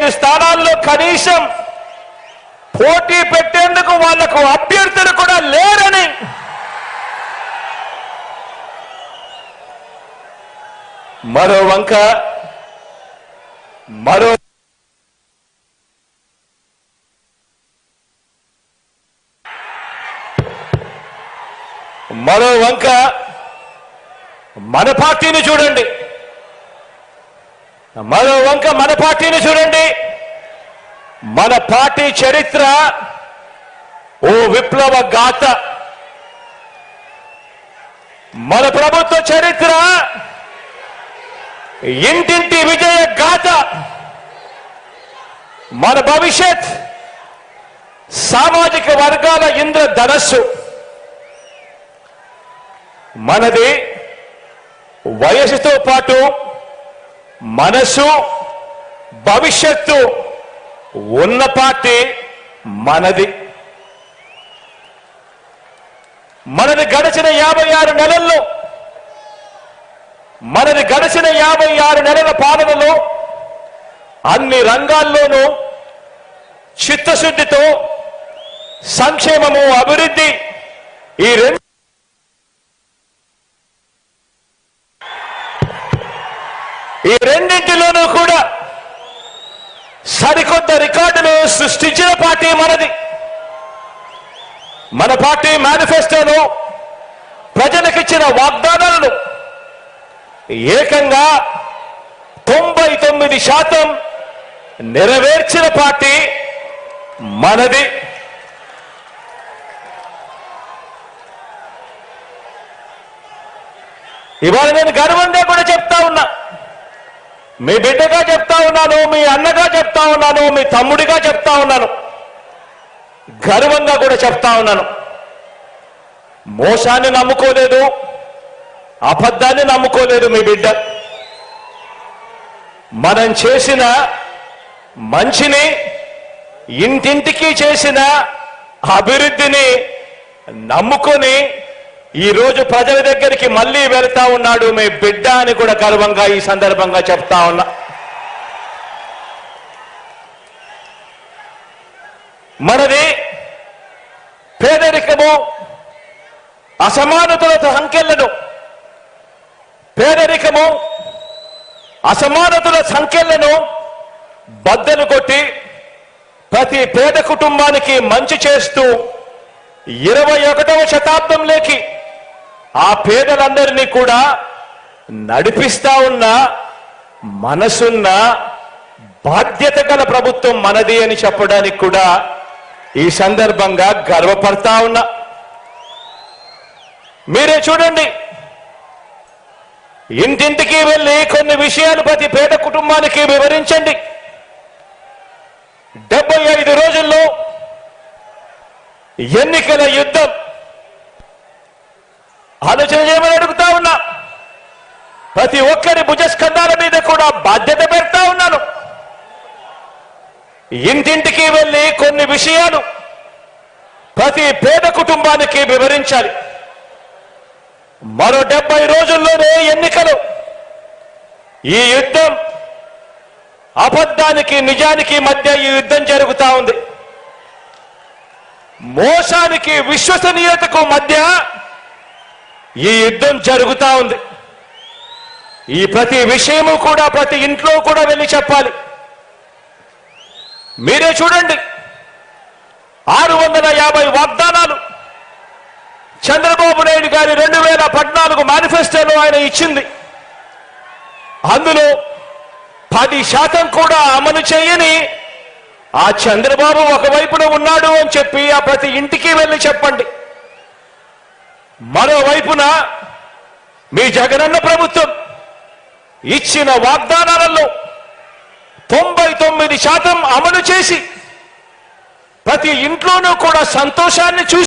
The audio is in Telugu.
35 స్థానాల్లో కనీసం పోటీ పెట్టేందుకు వాళ్లకు అభ్యర్థులు కూడా లేరని మరో వంక మన పార్టీని చూడండి. మన పార్టీ చరిత్ర ఓ విప్లవ గాథ. మన ప్రభుత్వ చరిత్ర ఇంటింటి విజయ గాథ. మన భవిష్యత్ సామాజిక వర్గాల ఇంద్రధనస్సు. మనది వయసుతో పాటు మనసు భవిష్యత్తు ఉన్న పార్టీ మనది. గడిచిన 56 నెలల్లో గడిచిన 56 నెలల పాలనలో అన్ని రంగాల్లోనూ చిత్తశుద్ధితో సంక్షేమము అభివృద్ధి ఈ రెండింటిలోనూ కూడా సరికొత్త రికార్డులు సృష్టించిన పార్టీ మనది. మన పార్టీ మేనిఫెస్టోలో ప్రజలకిచ్చిన వాగ్దానాలను ఏకంగా 99% నెరవేర్చిన పార్టీ మనది. ఇవాళ నేను గర్వంగా కూడా చెప్తా ఉన్నా, మీ బిడ్డగా చెప్తా ఉన్నాను, మీ అన్నగా చెప్తా ఉన్నాను, మీ తమ్ముడిగా చెప్తా ఉన్నాను, గర్వంగా కూడా చెప్తా ఉన్నాను. మోసాన్ని నమ్ముకోలేదు, అబద్ధాన్ని నమ్ముకోలేదు మీ బిడ్డ. మనం చేసిన మంచిని, ఇంటింటికి చేసిన అభివృద్ధిని నమ్ముకొని ఈరోజు ప్రజల దగ్గరికి మళ్ళీ వెళ్తా ఉన్నాడు మీ బిడ్డ అని కూడా గర్వంగా ఈ సందర్భంగా చెప్తా ఉన్నా. మనది పేదరికము, అసమానతల సంఖ్యలను బద్దలు కొట్టి ప్రతి పేద కుటుంబానికి మంచి చేస్తూ 21వ శతాబ్దంలోకి ఆ పేదలందరినీ కూడా నడిపిస్తా ఉన్న మనసున్న బాధ్యత గల ప్రభుత్వం మనది అని చెప్పడానికి కూడా ఈ సందర్భంగా గర్వపడతా ఉన్నా. మీరే చూడండి, ఇంటింటికి వెళ్ళి కొన్ని విషయాలు ప్రతి పేద కుటుంబానికి వివరించండి. 75 రోజుల్లో ఎన్నికల యుద్ధం ఆలోచన చేయమని అడుగుతా ఉన్నా. ప్రతి ఒక్కరి భుజస్కంధాల మీద కూడా బాధ్యత పెడతా ఉన్నాను. ఇంటింటికి వెళ్ళి కొన్ని విషయాలు ప్రతి పేద కుటుంబానికి వివరించాలి. మరో 70 రోజుల్లోనే ఎన్నికలు. ఈ యుద్ధం అబద్ధానికి నిజానికి మధ్య ఈ యుద్ధం జరుగుతా ఉంది. మోసానికి విశ్వసనీయతకు మధ్య ఈ యుద్ధం జరుగుతా ఉంది. ఈ ప్రతి విషయము కూడా ప్రతి ఇంట్లో కూడా వెళ్ళి చెప్పాలి. మీరే చూడండి, 650 వాగ్దానాలు చంద్రబాబు నాయుడు గారి 2014 మేనిఫెస్టోలో ఆయన ఇచ్చింది. అందులో 10% కూడా అమలు చేయని ఆ చంద్రబాబు ఒకవైపున ఉన్నాడు అని చెప్పి ఆ ప్రతి ఇంటికి వెళ్ళి చెప్పండి. మరోవైపున మీ జగనన్న ప్రభుత్వం ఇచ్చిన వాగ్దానాలలో 99% అమలు చేసి ప్రతి ఇంట్లోనూ కూడా సంతోషాన్ని చూసి